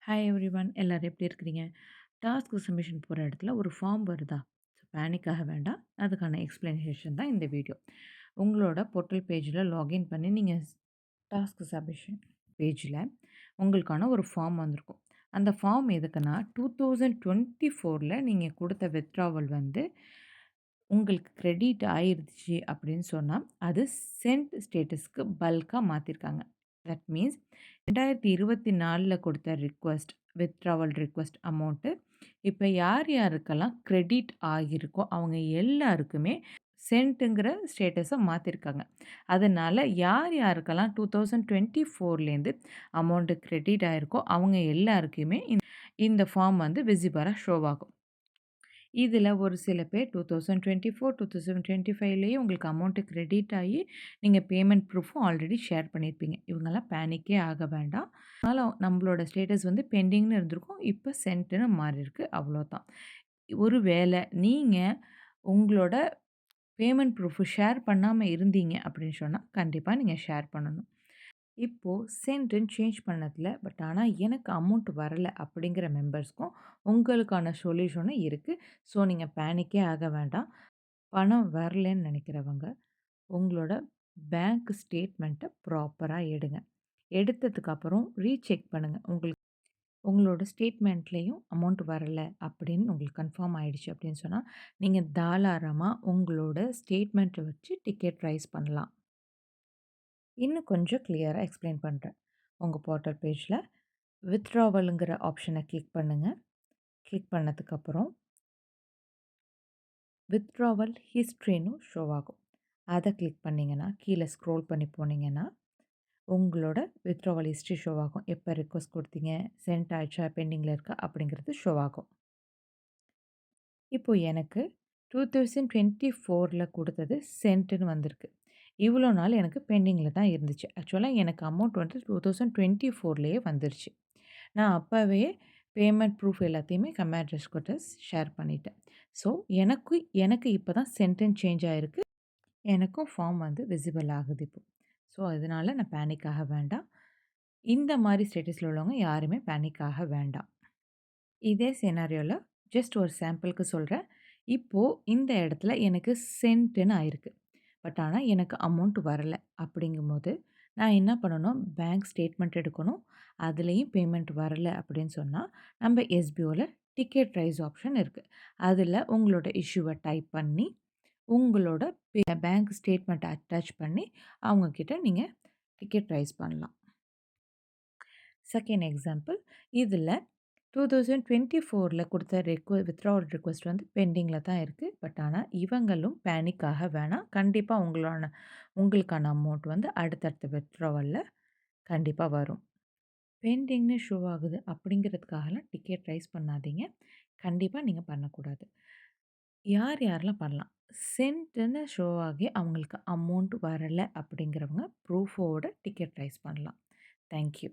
Hi everyone எல்லாரும் எப்படி இருக்கிறீங்க? டாஸ்க் சப்மிஷன் போகிற இடத்துல ஒரு ஃபார்ம் வருதா? ஸோ பேனிக் ஆக வேண்டாம். அதுக்கான எக்ஸ்ப்ளனேஷன் தான் இந்த வீடியோ. உங்களோட போர்ட்டல் பேஜில் லாகின் பண்ணி நீங்கள் டாஸ்க் சப்மிஷன் பேஜில் உங்களுக்கான ஒரு ஃபார்ம் வந்திருக்கும். அந்த ஃபார்ம் எதுக்குன்னா 2024ல் நீங்கள் கொடுத்த வித்ட்ராவல் வந்து உங்களுக்கு கிரெடிட் ஆயிருச்சு அப்படின்னு சொன்னால் அது சென்ட் ஸ்டேட்டஸ்க்கு பல்காக மாற்றிருக்காங்க. தட் மீன்ஸ் 2024ல் கொடுத்த வித்ட்ராவல் ரிக்வெஸ்ட் அமௌண்ட்டு இப்போ யார் யாருக்கெல்லாம் கிரெடிட் ஆகியிருக்கோ அவங்க எல்லாருக்குமே சென்ட்டுங்கிற ஸ்டேட்டஸை மாற்றிருக்காங்க. அதனால் யார் யாருக்கெல்லாம் 2024லேருந்து அமௌண்ட்டு கிரெடிட் ஆகிருக்கோ அவங்க எல்லாருக்குமே இந்த ஃபார்ம் வந்து விசிபிளாக ஷோ ஆகும். இதில் ஒரு சில பேர் 2024, 2025லேயே உங்களுக்கு அமௌண்ட்டு கிரெடிட் ஆகி நீங்கள் பேமெண்ட் ப்ரூஃபும் ஆல்ரெடி ஷேர் பண்ணியிருப்பீங்க. இவங்கெல்லாம் பேனிக்கே ஆக வேண்டாம். அதனால் நம்மளோட ஸ்டேட்டஸ் வந்து பெண்டிங்னு இருந்திருக்கும். இப்போ சென்ட்டுன்னு மாறியிருக்கு அவ்வளோதான். ஒரு வேளை நீங்கள் உங்களோட பேமெண்ட் ப்ரூஃப் ஷேர் பண்ணாம இருந்தீங்க அப்படின்னு சொன்னா, கண்டிப்பா நீங்க ஷேர் பண்ணணும். இப்போ சென்ட்ன்னு சேஞ்ச் பண்ணதில, ஆனா எனக்கு அமௌண்ட் வரல அப்படிங்கிற மெம்பர்ஸ்க்கும் உங்களுக்கான சொல்யூஷனும் இருக்கு. ஸோ நீங்க பேனிக்கே ஆக வேண்டாம். பணம் வரலன்னு நெனைக்கிறவங்க, உங்களோட பேங்க் ஸ்டேட்மெண்ட்ட ப்ராப்பரா எடுங்க. எடுத்ததுக்கப்புறம் ரீசெக் பண்ணுங்க. உங்களோட ஸ்டேட்மெண்ட்லேயும் அமௌண்ட் வரல அப்படின்னு உங்களுக்கு கன்ஃபார்ம் ஆயிடுச்சு அப்படின்னு சொன்னால், நீங்கள் தாராளமா உங்களோட ஸ்டேட்மெண்ட்டை வச்சு டிக்கெட் ரைஸ் பண்ணலாம். இன்னும் கொஞ்சம் கிளியரா எக்ஸ்பிளைன் பண்ணுறேன். உங்கள் போர்ட்டல் பேஜில் வித்ட்ராவல்ங்கிற ஆப்ஷனை கிளிக் பண்ணுங்கள். கிளிக் பண்ணதுக்கப்புறம் வித்ட்ராவல் ஹிஸ்ட்ரின்னு ஷோ ஆகும். அதை கிளிக் பண்ணிங்கன்னா கீழே ஸ்க்ரோல் பண்ணி போனீங்கன்னா உங்களோட வித்ட்ராவல் ஹிஸ்ட்ரி ஷோ ஆகும். எப்போ ரிக்வெஸ்ட் கொடுத்தீங்க, சென்ட் ஆயிடுச்சா, பெண்டிங்கில் இருக்கா அப்படிங்கிறது ஷோ ஆகும். இப்போ எனக்கு 2024ல் கொடுத்தது சென்ட்டுன்னு வந்திருக்கு. இவ்வளோ நாள் எனக்கு பெண்டிங்கில தான் இருந்துச்சு. ஆக்சுவலா எனக்கு அமௌண்ட் வந்து 2024லேயே வந்துருச்சு. நான் அப்பவே பேமெண்ட் ப்ரூஃப் எல்லாத்தையுமே கமாண்ட் கூட ஷேர் பண்ணிட்டேன். ஸோ எனக்கு இப்போ தான் சென்டென்ஸ் சேஞ்ச் ஆயிருக்கு. எனக்கும் ஃபார்ம் வந்து விசிபிள் ஆகுது இப்போ. ஸோ அதனால நான் பேனிக் ஆக வேண்டாம். இந்த மாரி ஸ்டேட்டஸ்ல உள்ளவங்க யாருமே பேனிக் ஆக வேண்டாம். இதே சினாரியோல ஜஸ்ட் ஒரு சாம்பிளுக்கு சொல்றேன். இப்போ இந்த இடத்துல எனக்கு சென்ட்ன்னு ஆயிருக்கு. ஆனா எனக்கு அமௌண்ட் வரல. அப்படிங்கும்போது நான் என்ன பண்ணணும், பேங்க் ஸ்டேட்மெண்ட் எடுக்கணும். அதுலயும் பேமெண்ட் வரல அப்படின்னு சொன்னா, நம்ம எஸ்பிஓல டிக்கெட் ரைஸ் ஆப்ஷன் இருக்கு. அதுல உங்களோட இஷ்யூவ டைப் பண்ணி, உங்களோட பேங்க் ஸ்டேட்மெண்ட் அட்டாச் பண்ணி, அவங்க கிட்ட நீங்க டிக்கெட் ரைஸ் பண்ணலாம். செகண்ட் எக்ஸாம்பிள் இதில 2024ல் கொடுத்த வித்ட்ராவல் ரிக்வெஸ்ட் வந்து பெண்டிங்கில தான் இருக்கு. ஆனா இவங்களும் பேனிக் ஆக வேணாம். கண்டிப்பா உங்களுக்கான அமௌண்ட் வந்து அடுத்தடுத்த வித்ட்ராவல்ல கண்டிப்பா வரும். பெண்டிங்னு ஷோ ஆகுது அப்படிங்கிறதுக்காகலாம் டிக்கெட் ரைஸ் பண்ணாதீங்க. கண்டிப்பா நீங்க பண்ணக்கூடாது. யார் யாரெல்லாம் பண்ணலாம்? சென்ட்ன்னு ஷோ ஆகி அவங்களுக்கு அமௌண்ட் வரல அப்படிங்கிறவங்க ப்ரூஃபோட டிக்கெட் ரைஸ் பண்ணலாம். Thank you.